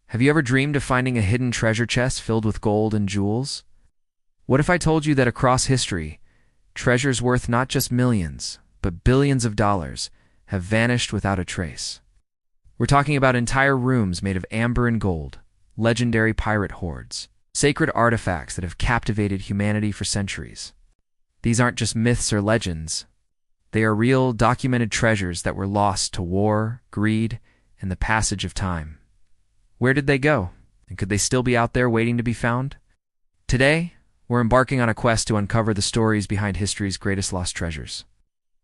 Have you ever dreamed of finding a hidden treasure chest filled with gold and jewels? What if I told you that across history, treasures worth not just millions, but billions of dollars have vanished without a trace? We're talking about entire rooms made of amber and gold, legendary pirate hoards, sacred artifacts that have captivated humanity for centuries. These aren't just myths or legends. They are real, documented treasures that were lost to war, greed, and the passage of time. Where did they go? And could they still be out there waiting to be found? Today, we're embarking on a quest to uncover the stories behind history's greatest lost treasures.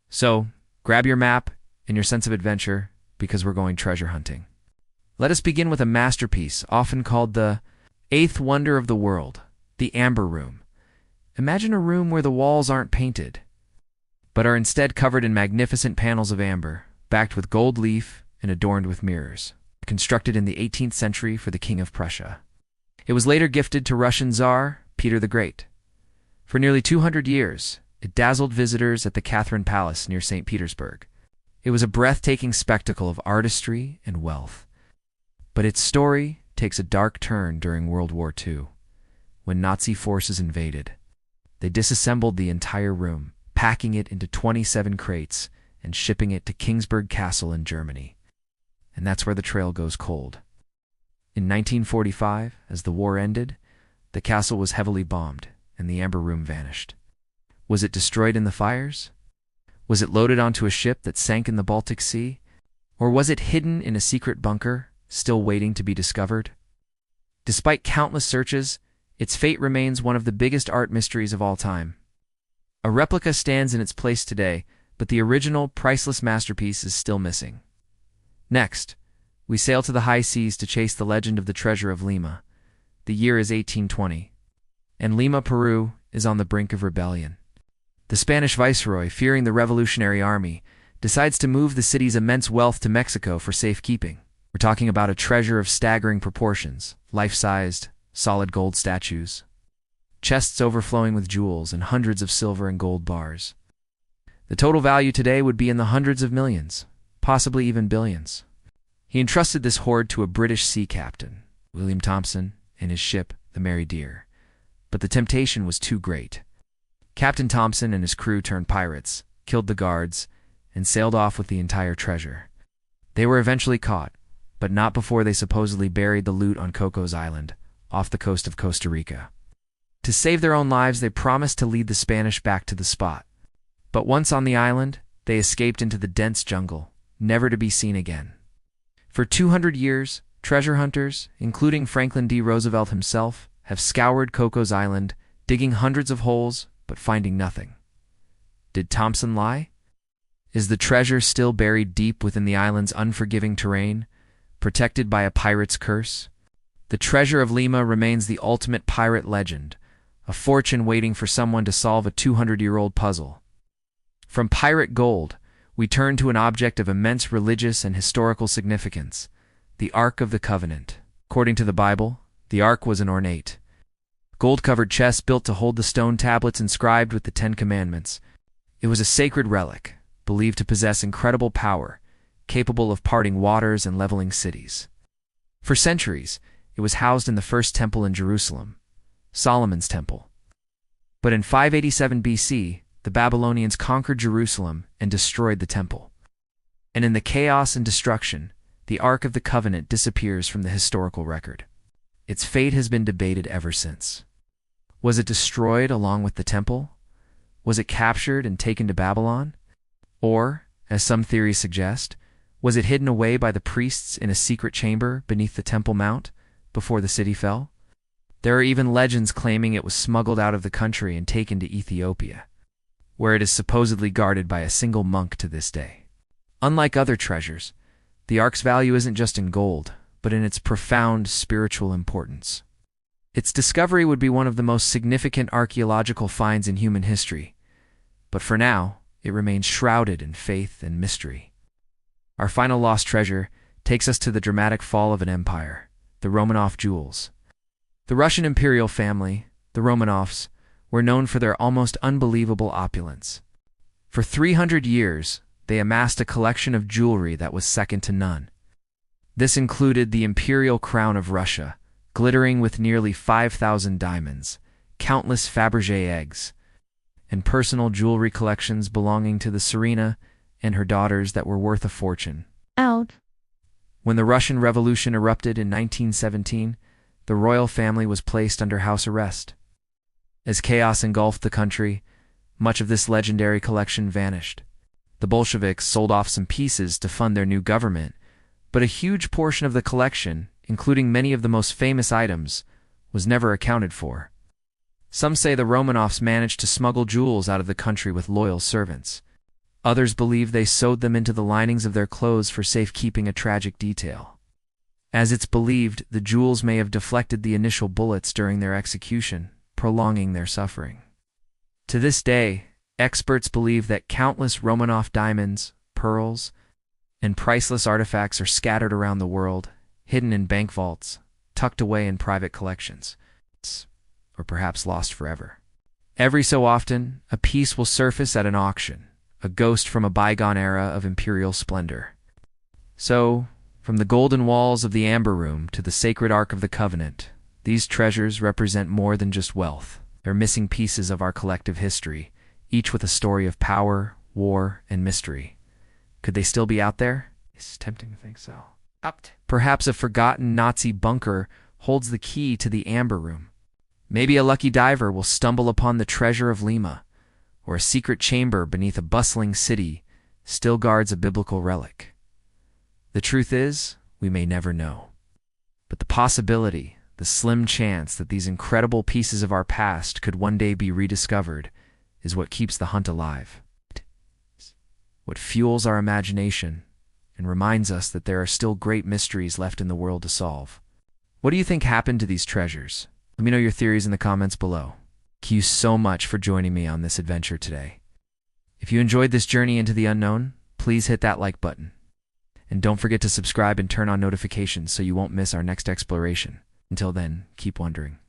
So, grab your map and your sense of adventure, because we're going treasure hunting. Let us begin with a masterpiece, often called the eighth wonder of the world, the Amber Room. Imagine a room where the walls aren't painted, but are instead covered in magnificent panels of amber, backed with gold leaf and adorned with mirrors. Constructed in the 18th century for the King of Prussia. It was later gifted to Russian Tsar Peter the Great. For nearly 200 years, it dazzled visitors at the Catherine Palace near St. Petersburg. It was a breathtaking spectacle of artistry and wealth. But its story takes a dark turn during World War II, when Nazi forces invaded. They disassembled the entire room, packing it into 27 crates and shipping it to Kingsburg Castle in Germany. And that's where the trail goes cold. In 1945, as the war ended, the castle was heavily bombed, and the Amber Room vanished. Was it destroyed in the fires? Was it loaded onto a ship that sank in the Baltic Sea? Or was it hidden in a secret bunker, still waiting to be discovered? Despite countless searches, its fate remains one of the biggest art mysteries of all time. A replica stands in its place today, but the original, priceless masterpiece is still missing. Next, we sail to the high seas to chase the legend of the Treasure of Lima. The year is 1820, and Lima, Peru, is on the brink of rebellion. The Spanish viceroy, fearing the revolutionary army, decides to move the city's immense wealth to Mexico for safekeeping. We're talking about a treasure of staggering proportions, life-sized, solid gold statues, chests overflowing with jewels, and hundreds of silver and gold bars. The total value today would be in the hundreds of millions, possibly even billions. He entrusted this hoard to a British sea captain, William Thompson, and his ship, the Mary Dear. But the temptation was too great. Captain Thompson and his crew turned pirates, killed the guards, and sailed off with the entire treasure. They were eventually caught, but not before they supposedly buried the loot on Cocos Island, off the coast of Costa Rica. To save their own lives, they promised to lead the Spanish back to the spot. But once on the island, they escaped into the dense jungle, never to be seen again. For 200 years, treasure hunters, including Franklin D. Roosevelt himself, have scoured Cocos Island, digging hundreds of holes, but finding nothing. Did Thompson lie? Is the treasure still buried deep within the island's unforgiving terrain, protected by a pirate's curse? The Treasure of Lima remains the ultimate pirate legend, a fortune waiting for someone to solve a 200-year-old puzzle. From pirate gold, we turn to an object of immense religious and historical significance, the Ark of the Covenant. According to the Bible, the Ark was an ornate, gold-covered chest built to hold the stone tablets inscribed with the Ten Commandments. It was a sacred relic, believed to possess incredible power, capable of parting waters and leveling cities. For centuries, it was housed in the first temple in Jerusalem, Solomon's Temple. But in 587 BC, the Babylonians conquered Jerusalem and destroyed the temple. And in the chaos and destruction, the Ark of the Covenant disappears from the historical record. Its fate has been debated ever since. Was it destroyed along with the temple? Was it captured and taken to Babylon? Or, as some theories suggest, was it hidden away by the priests in a secret chamber beneath the Temple Mount before the city fell? There are even legends claiming it was smuggled out of the country and taken to Ethiopia, where it is supposedly guarded by a single monk to this day. Unlike other treasures, the Ark's value isn't just in gold, but in its profound spiritual importance. Its discovery would be one of the most significant archaeological finds in human history, but for now, it remains shrouded in faith and mystery. Our final lost treasure takes us to the dramatic fall of an empire, the Romanov jewels. The Russian imperial family, the Romanovs, were known for their almost unbelievable opulence. For 300 years, they amassed a collection of jewelry that was second to none. This included the imperial crown of Russia, glittering with nearly 5,000 diamonds, countless Fabergé eggs, and personal jewelry collections belonging to the Tsarina and her daughters that were worth a fortune. Out. When the Russian Revolution erupted in 1917, the royal family was placed under house arrest. As chaos engulfed the country, much of this legendary collection vanished. The Bolsheviks sold off some pieces to fund their new government, but a huge portion of the collection, including many of the most famous items, was never accounted for. Some say the Romanovs managed to smuggle jewels out of the country with loyal servants. Others believe they sewed them into the linings of their clothes for safekeeping, a tragic detail. As it's believed, the jewels may have deflected the initial bullets during their execution, prolonging their suffering. To this day, experts believe that countless Romanov diamonds, pearls, and priceless artifacts are scattered around the world, hidden in bank vaults, tucked away in private collections, or perhaps lost forever. Every so often, a piece will surface at an auction, a ghost from a bygone era of imperial splendor. So, from the golden walls of the Amber Room to the sacred Ark of the Covenant, these treasures represent more than just wealth. They're missing pieces of our collective history, each with a story of power, war, and mystery. Could they still be out there? It's tempting to think so. Perhaps a forgotten Nazi bunker holds the key to the Amber Room. Maybe a lucky diver will stumble upon the Treasure of Lima, or a secret chamber beneath a bustling city still guards a biblical relic. The truth is, we may never know. But the possibility, the slim chance that these incredible pieces of our past could one day be rediscovered, is what keeps the hunt alive. What fuels our imagination and reminds us that there are still great mysteries left in the world to solve. What do you think happened to these treasures? Let me know your theories in the comments below. Thank you so much for joining me on this adventure today. If you enjoyed this journey into the unknown, please hit that like button. And don't forget to subscribe and turn on notifications so you won't miss our next exploration. Until then, keep wondering.